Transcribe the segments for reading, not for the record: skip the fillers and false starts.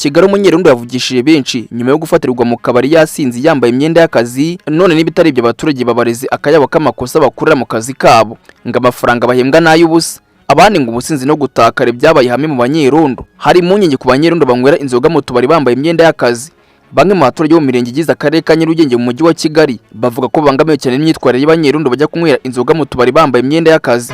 Kigali umunyerondo yavugishije benshi nyuma yo gufatirwa mu kabari yasinzi yambaye imyenda y'akazi, none n'ibitari ibyo abaturage babareze akayabo k'amakosa bakurira mu kazi kabo ngo amafaranga bahembwa n'ay'ubusa. Abandi ngo ubusinzi no gutakara byabaye hamwe mu banyerondo. Hari impungenge ku banyerondo banywera inzoga mu tubari bambaye imyenda y'akazi. Bamwe mu baturage bo mu mirenge igize akarere ka Nyarugenge mu mujyi wa Kigali bavuga ko bangamiwe cyane n'imyitwarire y'abanyerondo bajya kunywera inzoga mu tubari bambaye imyenda y'akazi.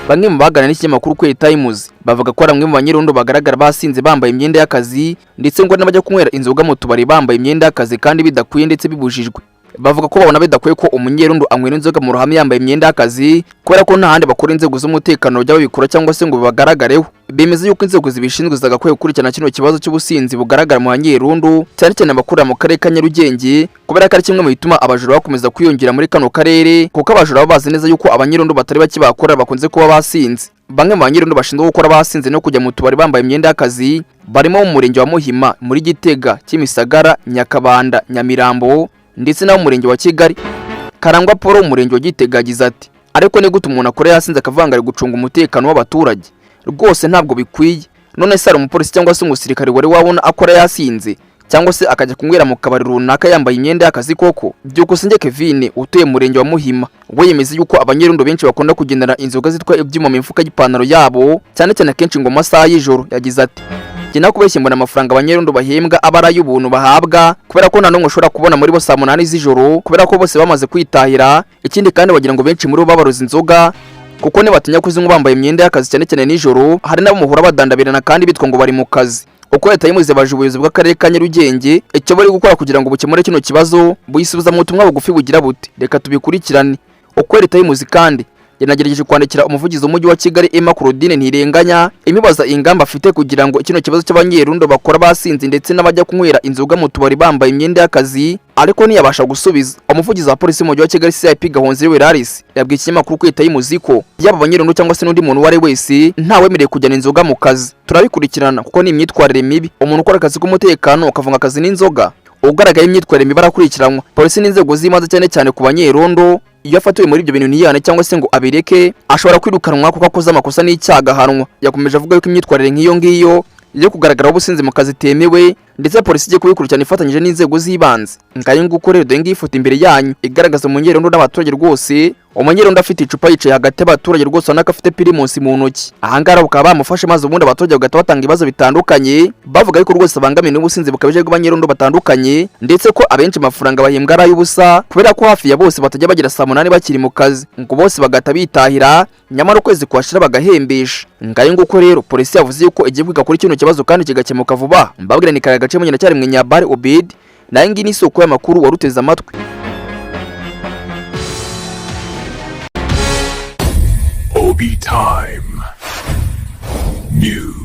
Bamwe mu bagana n'ikinyamakuru Kweli Times bavuga ko bamwe mu banyerondo bagaragara basinze bambaye imyenda y'akazi, ndetse ngo n'abajya kunywera inzoga mu tubari bambaye imyenda y'akazi kandi bidakwiye ndetse bibujijwe. Bavuga ko babona bidakwiye ko umunyerondo anywera inzoga mu ruhame yambaye imyenda y'akazi kubera ko nta handi bakora inzego z'umutekano bajya babikora cyangwa se ngo bibagaragareho. Bemeza yuko inzego zibishinzwe zagakwiye gukurikirana kino kibazo cy'ubusinzi bugaragara mu banyerondo, cyane cyane abakorera mu karere ka Nyarugenge, kubera ko ari kimwe mu bituma abajura bakomeza kwiyongera muri kano karere, kuko abajura baba bazi neza yuko abanyerondo batari bake bakora bakunze kuba basinze. Bamwe mu banyerondo bashinzwe gukora basinze no kujya mu tubari bambaye imyenda y'akazi barimo mu murenge wa Muhima, muri Gitega, Kimisagara, Nyakabanda, Nyamirambo ndetse no mu murenge wa Kigali. Karangwa Paul mu murenge wa Gitega yagize ati ariko ni gute umuntu akora yasinze akavanga ari gucunga umutekano w'abaturage, rwose ntabwo bikwiye. None se ari umupolisi cyangwa se umusirikare wari wabona akora yasinze cyangwa se akajya kunywera mu kabari runaka yambaye imyenda y'akazi koko? Byukusenge Kevin utuye mu murenge wa Muhima we yemeza yuko abanyerondo benshi bakunda kugendana inzoga zitwa ibyuma mu mifuka y'ipantaro yabo, cyane cyane kenshi ngo masaha y'ijoro. Yagize ati Jina kubeshya mbona amafaranga abanyerondo bahembwa abara y'ubuntu bahabwa, kubera ko nanone ushobora kubona muri bo saa 8 z'ijoro kubera ko bose bamaze kwitahira. Ikindi kandi wagira ngo benshi muri bo babaroza inzoga kuko batinya kuzinywa bambaye imyenda y'akazi cyane cyane nijoro. Hari nabo muhura badandabirana kandi bitwa ngo bari mu kazi. Uko leta yimuze baje ubuyobozi bw'akarere ka Nyarugenge icyo bari gukora kugira ngo bukemure kino kibazo buyisubiza mu butumwa bugufi bugira buti reka tubikurikirane. Uko leta yimuze kandi yanagerageje kwandikira umuvugizi w'umujyi wa Kigali Emma Claudine Ntirenganya imibaza ingamba afite kugira ngo kino kibazo cy'abanyerondo bakora basinze ndetse n'abajya kunywera inzoga mu tubari bambaye imyenda y'akazi, ariko ntiyabasha gusubiza. Umuvugizi wa polisi mu mujyi wa Kigali CIP Gahonzire Laris yabwiye ikinyamakuru Kwita y'Imuziko yaba abanyerondo cyangwa se n'undi muntu wari wese ntawemereye kujyana inzoga mu kazi. Turabikurikirana kuko ni imyitwarire mibi. Umuntu ukora akazi k'umutekano ukavanga akazi n'inzoga ugaragaye imyitwarire mibi arakurikiranwa. Polisi n'inzego z'imanza cyane cyane ku banyerondo iyo afatiwe muri ibyo bintu niyane cyangwa se ngo abireke ashobora kwirukanwa kuko akoze amakosa n'icyaha hanwa. Yakomeje avuga yuko imyitwarire nk'iyo ngiyo yo kugaragara ubusinzi mu kazi temewe, ndetse polisi igiye kubikurikirana ifatanyije n'inzego z'ibanze. Ngayo nguko rero denge ifoto imbere yanyu igaragaza umunyerondo n'abaturage rwose. Umunyerondo afite icupa yicaye hagati y'abaturage rwose ubona ko afite Primus mu ntoki. Ahangara bakaba bamufashe maze ubundi abaturage bagahita batanga ibibazo bitandukanye bavuga yuko rwose abangamiye n'ubusinzi bukabije bw'abanyerondo batandukanye, ndetse ko abenshi amafaranga bahembwa ari ay'ubusa kubera ko hafi ya bose batajya bagira saa 8 bakiri mu kazi, ngo bose bagahita bitahira nyamara ukwezi kwashira bagahembesha. Ngayo nguko rero polisi yavuze yuko igiye kwiga kuri kino kibazo kandi kigakemuka vuba. Mbabwira ni kare gace mu cyari mwe Nyabare Obed naye ngi ni soko y'amakuru waruteza amatwi. Obi Time News.